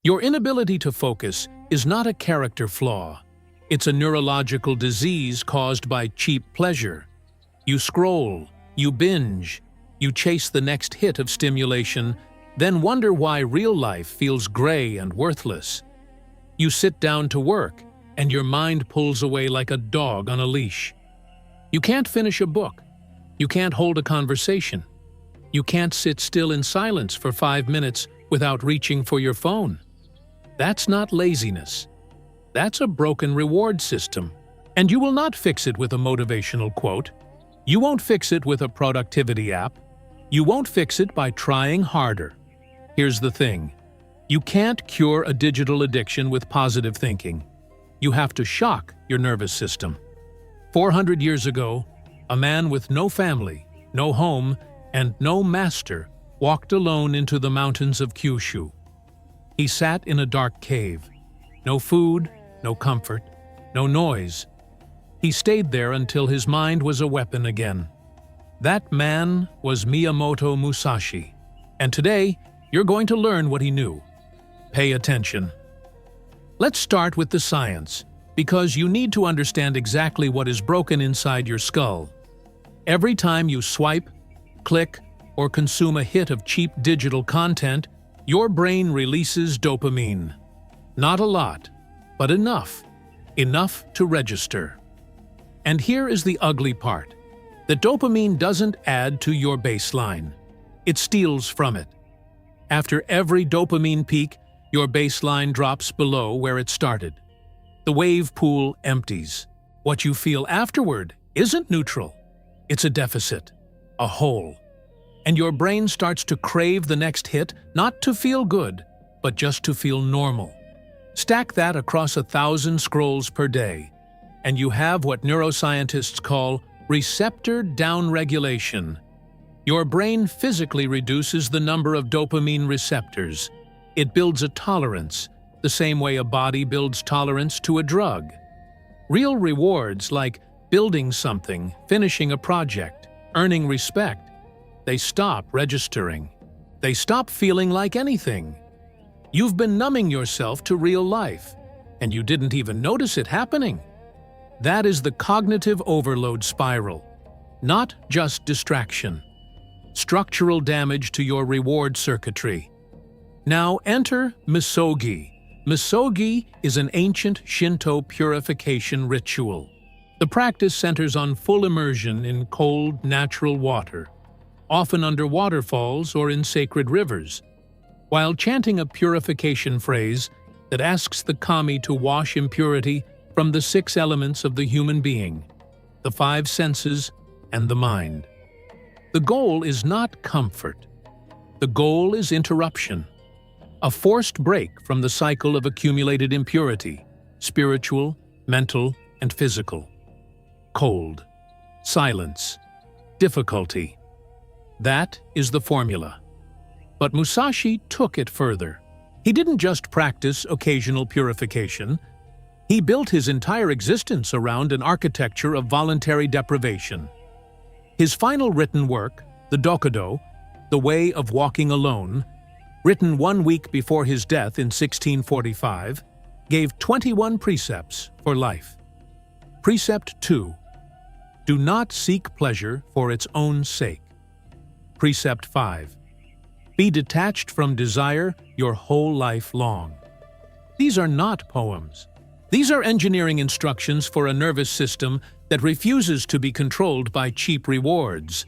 Your inability to focus is not a character flaw. It's a neurological disease caused by cheap pleasure. You scroll, you binge, you chase the next hit of stimulation, then wonder why real life feels gray and worthless. You sit down to work, and your mind pulls away like a dog on a leash. You can't finish a book. You can't hold a conversation. You can't sit still in silence for 5 minutes without reaching for your phone. That's not laziness. That's a broken reward system. And you will not fix it with a motivational quote. You won't fix it with a productivity app. You won't fix it by trying harder. Here's the thing. You can't cure a digital addiction with positive thinking. You have to shock your nervous system. 400 years ago, a man with no family, no home, and no master walked alone into the mountains of Kyushu. He sat in a dark cave. No food, no comfort, no noise. He stayed there until his mind was a weapon again. That man was Miyamoto Musashi. And today, you're going to learn what he knew. Pay attention. Let's start with the science, because you need to understand exactly what is broken inside your skull. Every time you swipe, click, or consume a hit of cheap digital content, your brain releases dopamine. Not a lot, but enough. Enough to register. And here is the ugly part. The dopamine doesn't add to your baseline. It steals from it. After every dopamine peak, your baseline drops below where it started. The wave pool empties. What you feel afterward isn't neutral. It's a deficit, a hole. And your brain starts to crave the next hit, not to feel good, but just to feel normal. Stack that across 1,000 scrolls per day, and you have what neuroscientists call receptor downregulation. Your brain physically reduces the number of dopamine receptors. It builds a tolerance, the same way a body builds tolerance to a drug. Real rewards like building something, finishing a project, earning respect, they stop registering. They stop feeling like anything. You've been numbing yourself to real life, and you didn't even notice it happening. That is the cognitive overload spiral, not just distraction. Structural damage to your reward circuitry. Now enter Misogi. Misogi is an ancient Shinto purification ritual. The practice centers on full immersion in cold, natural water, often under waterfalls or in sacred rivers, while chanting a purification phrase that asks the kami to wash impurity from the 6 elements of the human being, the 5 senses, and the mind. The goal is not comfort. The goal is interruption, a forced break from the cycle of accumulated impurity, spiritual, mental, and physical. Cold, silence, difficulty. That is the formula. But Musashi took it further. He didn't just practice occasional purification. He built his entire existence around an architecture of voluntary deprivation. His final written work, the Dokodo, The Way of Walking Alone, written 1 week before his death in 1645, gave 21 precepts for life. Precept 2. Do not seek pleasure for its own sake. Precept 5. Be detached from desire your whole life long. These are not poems. These are engineering instructions for a nervous system that refuses to be controlled by cheap rewards.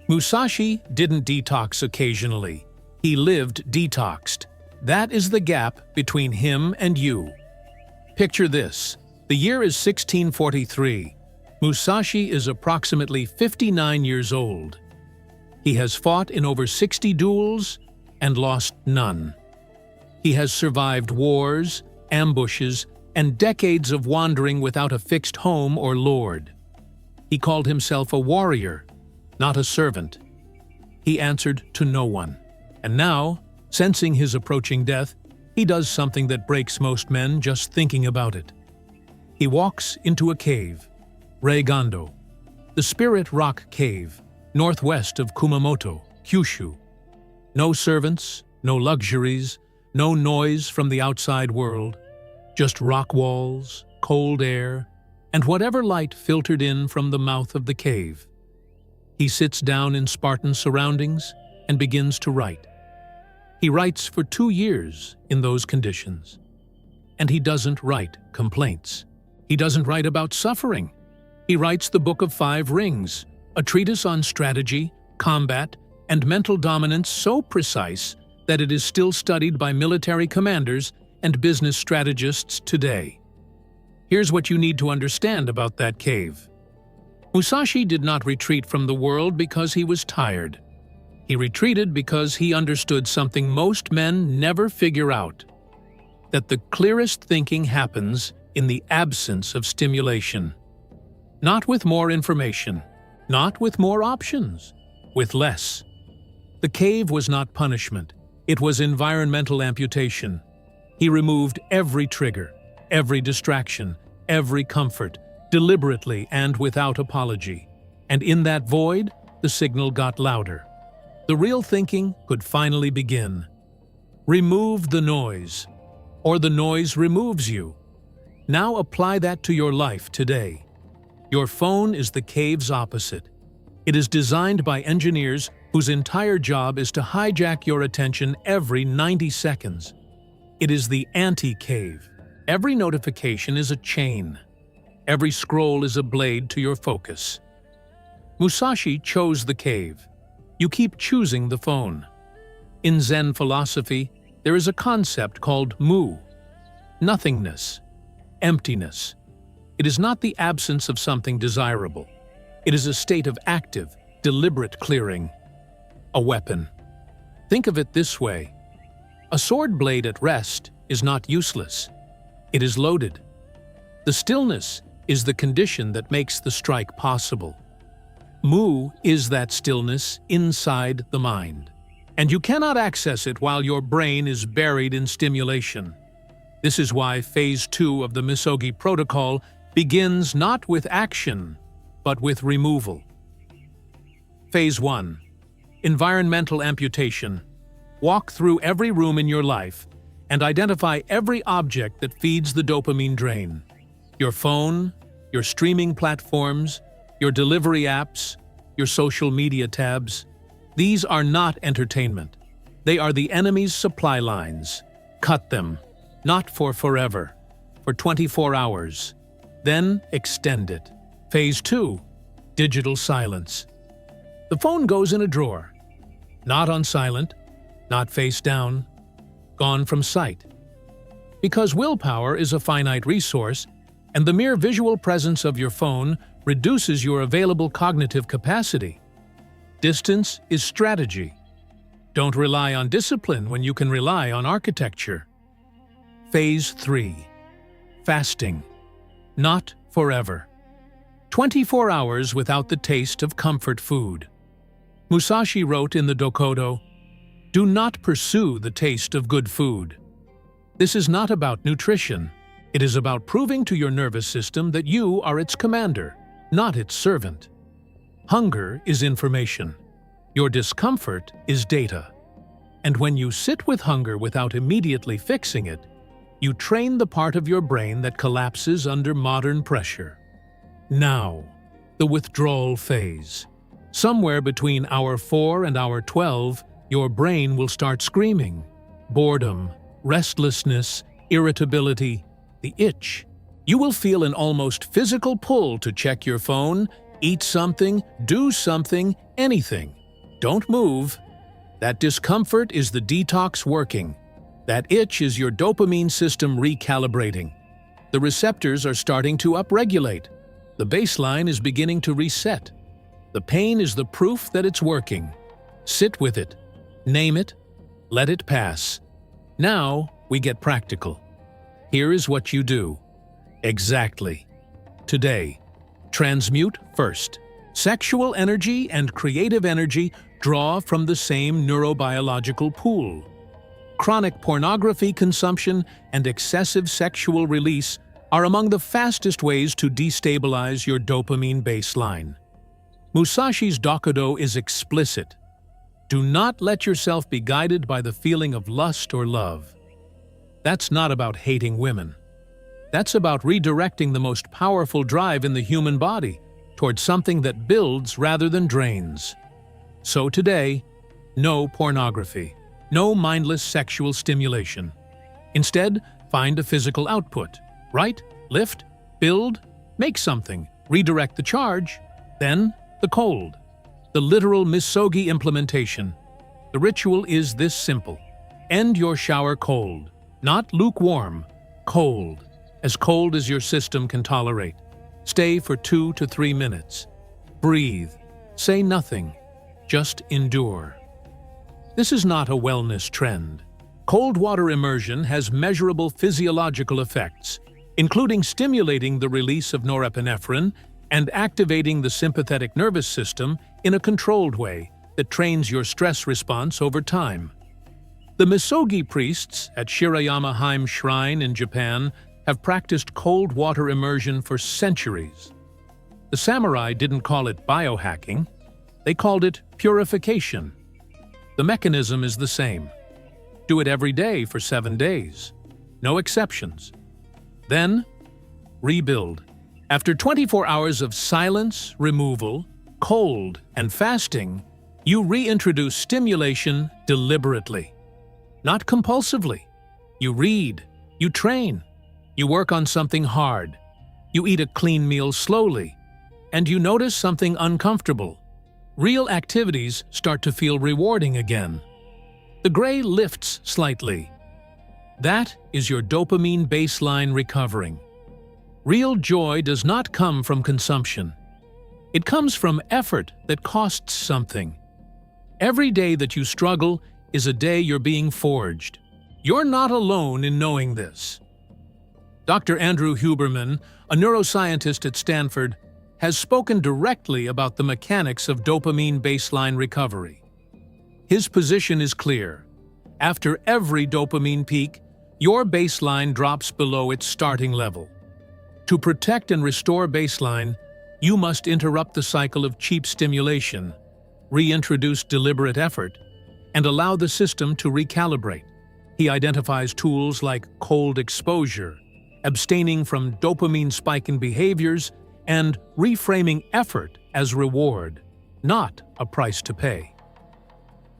Musashi didn't detox occasionally. He lived detoxed. That is the gap between him and you. Picture this. The year is 1643. Musashi is approximately 59 years old. He has fought in over 60 duels and lost none. He has survived wars, ambushes, and decades of wandering without a fixed home or lord. He called himself a warrior, not a servant. He answered to no one. And now, sensing his approaching death, he does something that breaks most men just thinking about it. He walks into a cave, Reigando, the Spirit Rock Cave, northwest of Kumamoto, Kyushu. No servants, no luxuries, No noise from the outside world, just rock walls, cold air, and whatever light filtered in from the mouth of the cave. He sits down in Spartan surroundings and begins to write. He writes for 2 years in those conditions. And he doesn't write complaints. He doesn't write about suffering. He writes the Book of 5 Rings, a treatise on strategy, combat, and mental dominance so precise that it is still studied by military commanders and business strategists today. Here's what you need to understand about that cave. Musashi did not retreat from the world because he was tired. He retreated because he understood something most men never figure out: that the clearest thinking happens in the absence of stimulation. Not with more information, not with more options, with less. The cave was not punishment, it was environmental amputation. He removed every trigger, every distraction, every comfort, deliberately and without apology. And in that void, the signal got louder. The real thinking could finally begin. Remove the noise, or the noise removes you. Now apply that to your life today. Your phone is the cave's opposite. It is designed by engineers whose entire job is to hijack your attention every 90 seconds. It is the anti-cave. Every notification is a chain. Every scroll is a blade to your focus. Musashi chose the cave. You keep choosing the phone. In Zen philosophy, there is a concept called mu, nothingness, emptiness. It is not the absence of something desirable. It is a state of active, deliberate clearing. A weapon. Think of it this way. A sword blade at rest is not useless. It is loaded. The stillness is the condition that makes the strike possible. Mu is that stillness inside the mind. And you cannot access it while your brain is buried in stimulation. This is why Phase 2 of the Misogi protocol begins not with action, but with removal. Phase 1. Environmental amputation. Walk through every room in your life and identify every object that feeds the dopamine drain. Your phone, your streaming platforms, your delivery apps, your social media tabs. These are not entertainment. They are the enemy's supply lines. Cut them, not for forever, for 24 hours. Then extend it. Phase 2. Digital silence. The phone goes in a drawer. Not on silent, not face down, gone from sight. Because willpower is a finite resource, and the mere visual presence of your phone reduces your available cognitive capacity. Distance is strategy. Don't rely on discipline when you can rely on architecture. Phase 3. Fasting. Not forever. 24 hours without the taste of comfort food. Musashi wrote in the Dokodo, "Do not pursue the taste of good food." This is not about nutrition. It is about proving to your nervous system that you are its commander, not its servant. Hunger is information. Your discomfort is data. And when you sit with hunger without immediately fixing it, you train the part of your brain that collapses under modern pressure. Now, the withdrawal phase. Somewhere between hour 4 and hour 12, your brain will start screaming. Boredom, restlessness, irritability, the itch. You will feel an almost physical pull to check your phone, eat something, do something, anything. Don't move. That discomfort is the detox working. That itch is your dopamine system recalibrating. The receptors are starting to upregulate. The baseline is beginning to reset. The pain is the proof that it's working. Sit with it. Name it. Let it pass. Now we get practical. Here is what you do. Exactly. Today, transmute first. Sexual energy and creative energy draw from the same neurobiological pool. Chronic pornography consumption and excessive sexual release are among the fastest ways to destabilize your dopamine baseline. Musashi's Dokodo is explicit. Do not let yourself be guided by the feeling of lust or love. That's not about hating women. That's about redirecting the most powerful drive in the human body towards something that builds rather than drains. So today, no pornography, no mindless sexual stimulation. Instead, find a physical output. Write, lift, build, make something, redirect the charge, then the cold. The literal Misogi implementation. The ritual is this simple. End your shower cold, not lukewarm, cold as your system can tolerate. Stay for 2 to 3 minutes. Breathe. Say nothing. Just endure. This is not a wellness trend. Cold water immersion has measurable physiological effects, including stimulating the release of norepinephrine and activating the sympathetic nervous system in a controlled way that trains your stress response over time. The Misogi priests at Shirayama Heim Shrine in Japan have practiced cold water immersion for centuries. The samurai didn't call it biohacking, they called it purification. The mechanism is the same. Do it every day for 7 days. No exceptions. Then, rebuild. After 24 hours of silence, removal, cold, and fasting, you reintroduce stimulation deliberately. Not compulsively. You read, you train, you work on something hard, you eat a clean meal slowly, and you notice something uncomfortable. Real activities start to feel rewarding again. The gray lifts slightly. That is your dopamine baseline recovering. Real joy does not come from consumption. It comes from effort that costs something. Every day that you struggle is a day you're being forged. You're not alone in knowing this. Dr. Andrew Huberman, a neuroscientist at Stanford, has spoken directly about the mechanics of dopamine baseline recovery. His position is clear. After every dopamine peak, your baseline drops below its starting level. To protect and restore baseline, you must interrupt the cycle of cheap stimulation, reintroduce deliberate effort, and allow the system to recalibrate. He identifies tools like cold exposure, abstaining from dopamine-spiking behaviors, and reframing effort as reward, not a price to pay.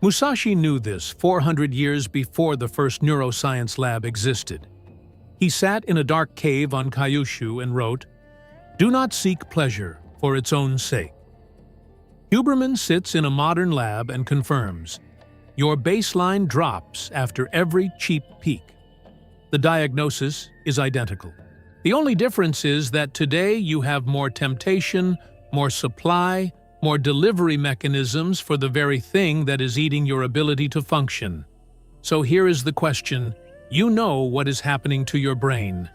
Musashi knew this 400 years before the first neuroscience lab existed. He sat in a dark cave on Kyushu and wrote, "Do not seek pleasure for its own sake." Huberman sits in a modern lab and confirms, your baseline drops after every cheap peak. The diagnosis is identical. The only difference is that today you have more temptation, more supply, more delivery mechanisms for the very thing that is eating your ability to function. So here is the question. You know what is happening to your brain.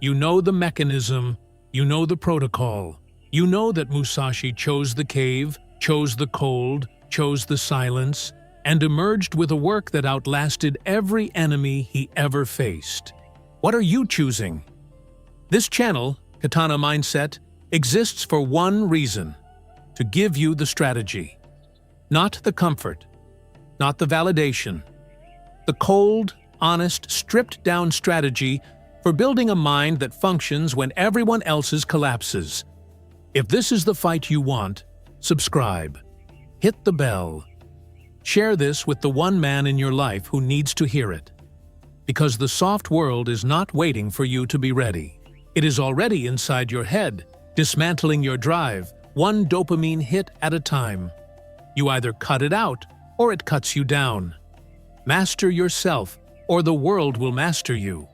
You know the mechanism, you know the protocol. You know that Musashi chose the cave, chose the cold, chose the silence, and emerged with a work that outlasted every enemy he ever faced. What are you choosing? This channel, Katana Mindset, exists for one reason: to give you the strategy. Not the comfort, not the validation. The cold, honest, stripped-down strategy for building a mind that functions when everyone else's collapses. If this is the fight you want, subscribe. Hit the bell. Share this with the one man in your life who needs to hear it. Because the soft world is not waiting for you to be ready. It is already inside your head, dismantling your drive, one dopamine hit at a time. You either cut it out or it cuts you down. Master yourself, or the world will master you.